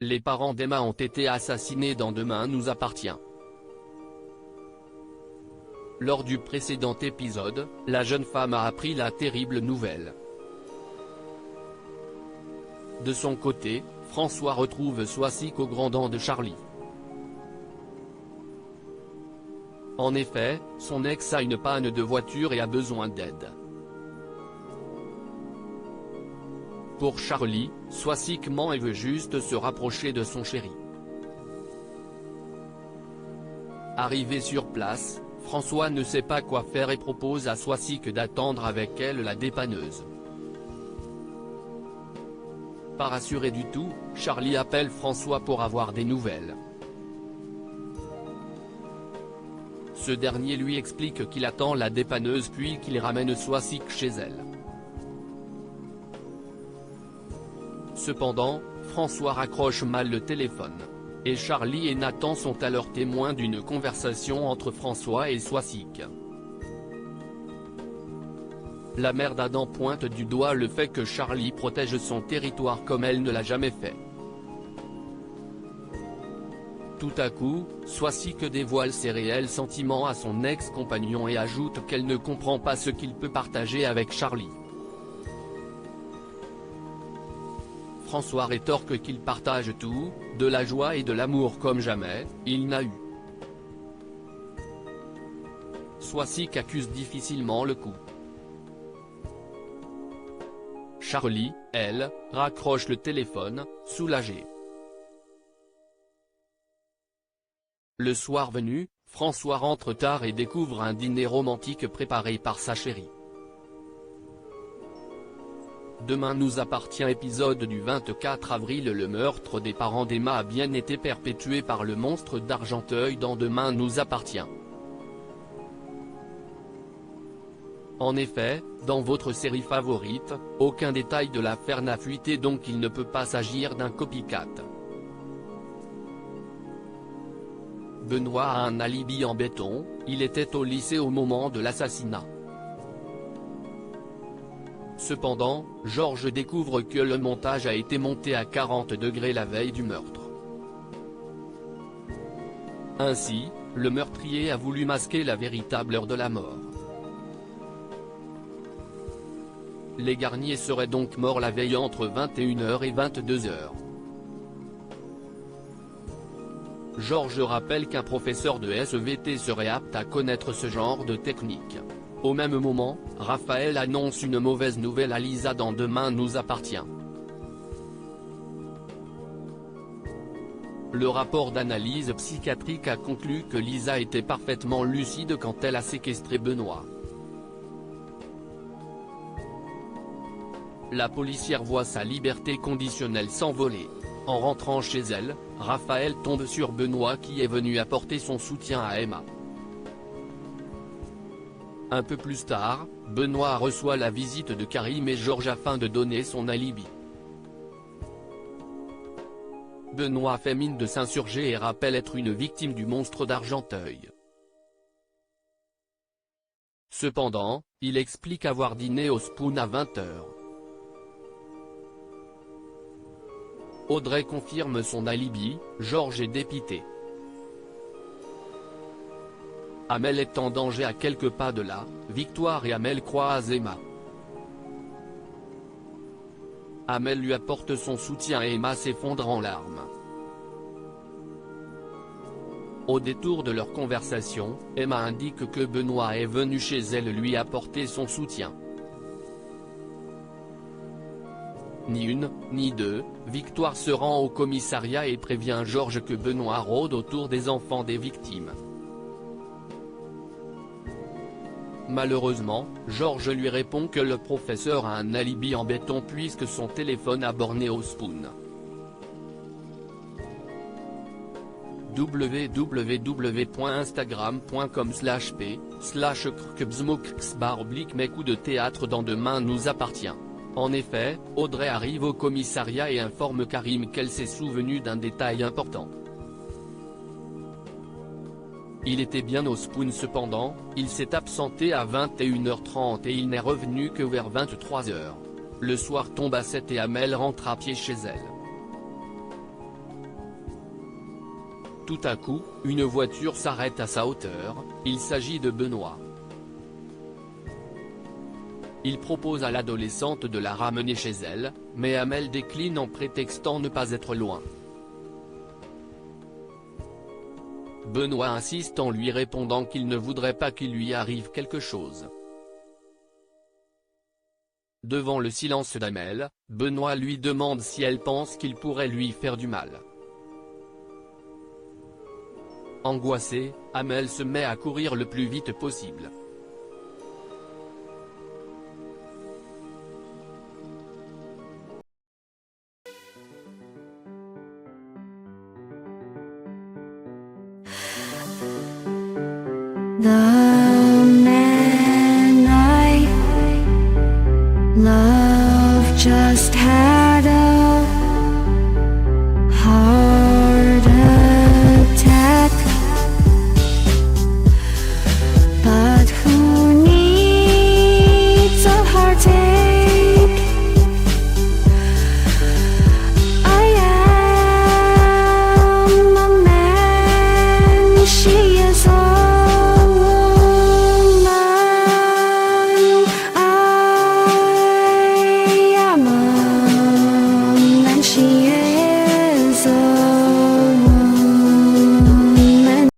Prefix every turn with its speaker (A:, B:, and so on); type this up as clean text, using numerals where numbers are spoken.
A: Les parents d'Emma ont été assassinés dans Demain nous appartient. Lors du précédent épisode, la jeune femme a appris la terrible nouvelle. De son côté, François retrouve Soisic au grand dent de Charlie. En effet, son ex a une panne de voiture et a besoin d'aide. Pour Charlie, Soisic ment et veut juste se rapprocher de son chéri. Arrivé sur place, François ne sait pas quoi faire et propose à Soisic d'attendre avec elle la dépanneuse. Pas rassuré du tout, Charlie appelle François pour avoir des nouvelles. Ce dernier lui explique qu'il attend la dépanneuse puis qu'il ramène Soisic chez elle. Cependant, François raccroche mal le téléphone. Et Charlie et Nathan sont alors témoins d'une conversation entre François et Soisic. La mère d'Adam pointe du doigt le fait que Charlie protège son territoire comme elle ne l'a jamais fait. Tout à coup, Soisic dévoile ses réels sentiments à son ex-compagnon et ajoute qu'elle ne comprend pas ce qu'il peut partager avec Charlie. François rétorque qu'il partage tout, de la joie et de l'amour comme jamais, il n'a eu. Soisic accuse difficilement le coup. Charlie, elle, raccroche le téléphone, soulagée. Le soir venu, François rentre tard et découvre un dîner romantique préparé par sa chérie. Demain nous appartient épisode du 24 avril. Le meurtre des parents d'Emma a bien été perpétué par le monstre d'Argenteuil dans Demain nous appartient. En effet, dans votre série favorite, aucun détail de l'affaire n'a fuité donc il ne peut pas s'agir d'un copycat. Benoît a un alibi en béton, il était au lycée au moment de l'assassinat. Cependant, Georges découvre que le montage a été monté à 40 degrés la veille du meurtre. Ainsi, le meurtrier a voulu masquer la véritable heure de la mort. Les Garnier seraient donc morts la veille entre 21h et 22h. Georges rappelle qu'un professeur de SVT serait apte à connaître ce genre de technique. Au même moment, Raphaël annonce une mauvaise nouvelle à Lisa dans Demain nous appartient. Le rapport d'analyse psychiatrique a conclu que Lisa était parfaitement lucide quand elle a séquestré Benoît. La policière voit sa liberté conditionnelle s'envoler. En rentrant chez elle, Raphaël tombe sur Benoît qui est venu apporter son soutien à Emma. Un peu plus tard, Benoît reçoit la visite de Karim et Georges afin de donner son alibi. Benoît fait mine de s'insurger et rappelle être une victime du monstre d'Argenteuil. Cependant, il explique avoir dîné au Spoon à 20h. Audrey confirme son alibi, Georges est dépité. Amel est en danger à quelques pas de là, Victoire et Amel croisent Emma. Amel lui apporte son soutien et Emma s'effondre en larmes. Au détour de leur conversation, Emma indique que Benoît est venu chez elle lui apporter son soutien. Ni une, ni deux, Victoire se rend au commissariat et prévient Georges que Benoît rôde autour des enfants des victimes. Malheureusement, Georges lui répond que le professeur a un alibi en béton puisque son téléphone a borné au Spoon. www.instagram.com/p/krkbzmokrxbar/mes coups de théâtre dans Demain nous appartient. En effet, Audrey arrive au commissariat et informe Karim qu'elle s'est souvenue d'un détail important. Il était bien au Spoon cependant, il s'est absenté à 21h30 et il n'est revenu que vers 23h. Le soir tombe à 7 et Amel rentre à pied chez elle. Tout à coup, une voiture s'arrête à sa hauteur, il s'agit de Benoît. Il propose à l'adolescente de la ramener chez elle, mais Amel décline en prétextant ne pas être loin. Benoît insiste en lui répondant qu'il ne voudrait pas qu'il lui arrive quelque chose. Devant le silence d'Amel, Benoît lui demande si elle pense qu'il pourrait lui faire du mal. Angoissée, Amel se met à courir le plus vite possible.